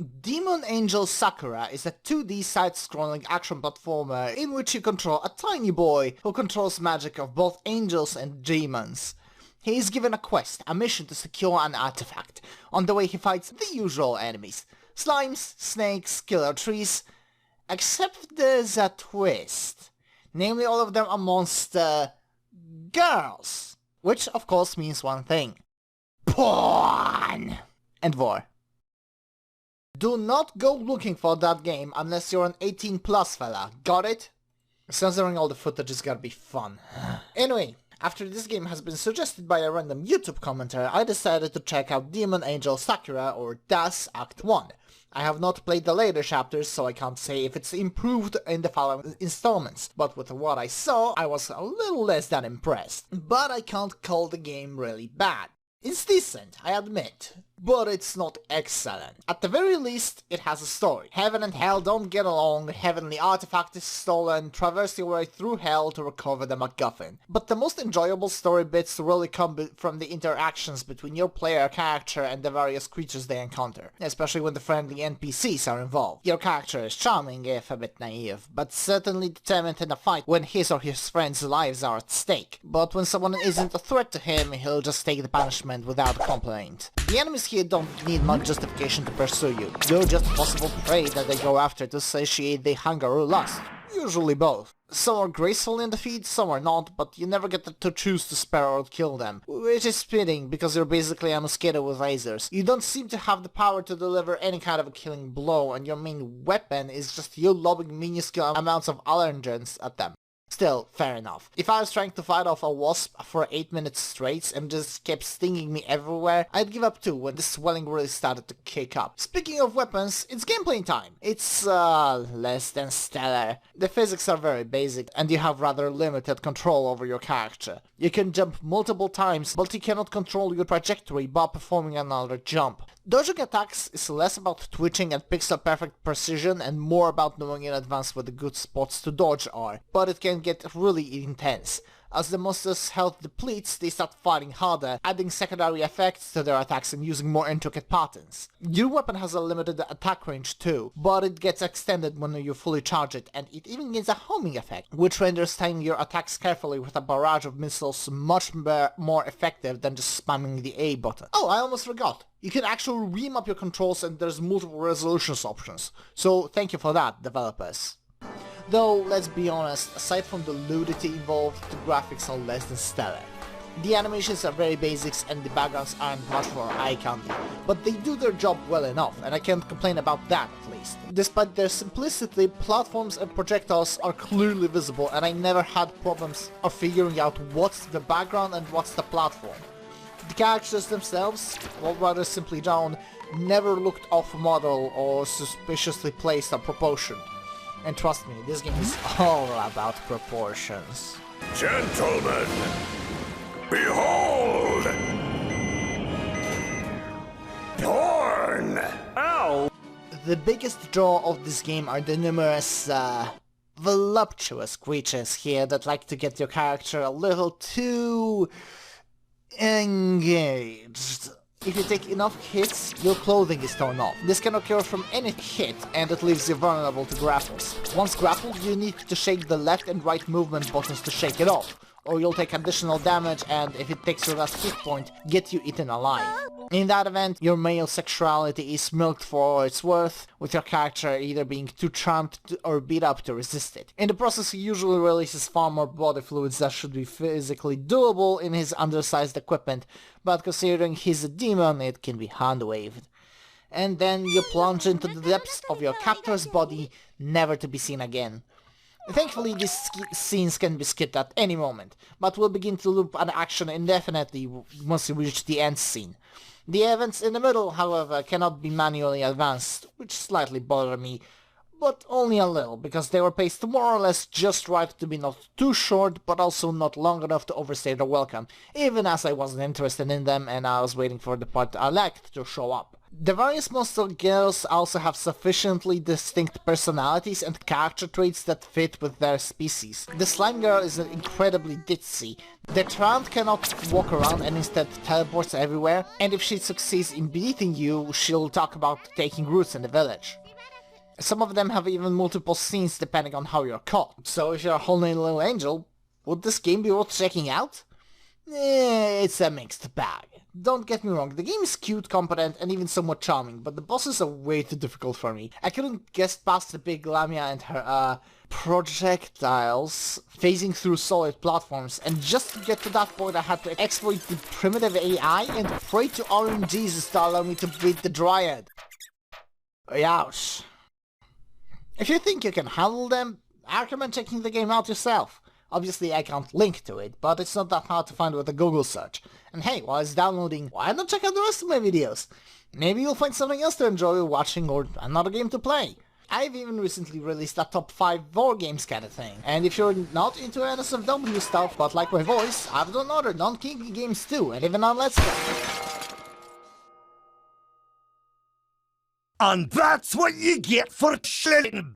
Demon Angel Sakura is a 2D side-scrolling action platformer in which you control a tiny boy who controls magic of both angels and demons. He is given a quest, a mission to secure an artifact. On the way he fights the usual enemies. Slimes, snakes, killer trees. Except there's a twist. Namely, all of them are monster... girls. Which of course means one thing. Porn! And vore. Do not go looking for that game unless you're an 18 plus fella, got it? Censoring all the footage is gonna be fun. Anyway, after this game has been suggested by a random YouTube commenter, I decided to check out Demon Angel Sakura or Das Act 1. I have not played the later chapters, so I can't say if it's improved in the following installments, but with what I saw, I was a little less than impressed. But I can't call the game really bad. It's decent, I admit, but it's not excellent. At the very least, it has a story. Heaven and hell don't get along, heavenly artifact is stolen, traverse your way through hell to recover the MacGuffin. But the most enjoyable story bits really come from the interactions between your player character and the various creatures they encounter, especially when the friendly NPCs are involved. Your character is charming, if a bit naive, but certainly determined in a fight when his or his friends' lives are at stake. But when someone isn't a threat to him, he'll just take the punishment without complaint. The enemies here don't need much justification to pursue you. You're just possible prey that they go after to satiate their hunger or lust. Usually both. Some are graceful in defeat, some are not, but you never get to choose to spare or kill them. Which is fitting, because you're basically a mosquito with lasers. You don't seem to have the power to deliver any kind of a killing blow, and your main weapon is just you lobbing minuscule amounts of allergens at them. Still, fair enough. If I was trying to fight off a wasp for 8 minutes straight and just kept stinging me everywhere, I'd give up too when the swelling really started to kick up. Speaking of weapons, it's gameplay time. It's less than stellar. The physics are very basic and you have rather limited control over your character. You can jump multiple times, but you cannot control your trajectory by performing another jump. Dodging attacks is less about twitching and pixel-perfect precision and more about knowing in advance where the good spots to dodge are, but it can get really intense. As the monster's health depletes, they start fighting harder, adding secondary effects to their attacks and using more intricate patterns. Your weapon has a limited attack range too, but it gets extended when you fully charge it, and it even gains a homing effect, which renders timing your attacks carefully with a barrage of missiles much more effective than just spamming the A button. Oh, I almost forgot. You can actually remap your controls and there's multiple resolutions options, so thank you for that, developers. Though, let's be honest, aside from the nudity involved, the graphics are less than stellar. The animations are very basics and the backgrounds aren't much for eye candy, but they do their job well enough, and I can't complain about that at least. Despite their simplicity, platforms and projectiles are clearly visible and I never had problems of figuring out what's the background and what's the platform. The characters themselves, or rather simply drawn, never looked off-model or suspiciously placed or proportioned. And trust me, this game is all about proportions. Gentlemen, behold! Porn! Ow! The biggest draw of this game are the numerous, voluptuous creatures here that like to get your character a little too... engaged. If you take enough hits, your clothing is torn off. This can occur from any hit, and it leaves you vulnerable to grapples. Once grappled, you need to shake the left and right movement buttons to shake it off, or you'll take additional damage and, if it takes your last hit point, get you eaten alive. In that event, your male sexuality is milked for all it's worth, with your character either being too charmed or beat up to resist it. In the process, he usually releases far more body fluids that should be physically doable in his undersized equipment, but considering he's a demon, it can be hand-waved. And then you plunge into the depths of your captor's body, never to be seen again. Thankfully, these scenes can be skipped at any moment, but will begin to loop an action indefinitely once you reach the end scene. The events in the middle, however, cannot be manually advanced, which slightly bother me, but only a little, because they were paced more or less just right to be not too short, but also not long enough to overstay their welcome, even as I wasn't interested in them and I was waiting for the part I liked to show up. The various monster girls also have sufficiently distinct personalities and character traits that fit with their species. The slime girl is incredibly ditzy. The Trant cannot walk around and instead teleports everywhere, and if she succeeds in beating you, she'll talk about taking roots in the village. Some of them have even multiple scenes depending on how you're caught. So if you're a horny little angel, would this game be worth checking out? It's a mixed bag. Don't get me wrong, the game is cute, competent, and even somewhat charming, but the bosses are way too difficult for me. I couldn't get past the big Lamia and her, projectiles phasing through solid platforms, and just to get to that point I had to exploit the primitive AI and pray to RNGesus to allow me to beat the Dryad. Ouch. If you think you can handle them, I recommend checking the game out yourself. Obviously I can't link to it, but it's not that hard to find with a Google search. And hey, while it's downloading, why not check out the rest of my videos? Maybe you'll find something else to enjoy watching or another game to play. I've even recently released a top 5 vore games kind of thing. And if you're not into NSFW stuff but like my voice, I've done other non-kinky games too, and even on Let's Go. And that's what you get for chilling.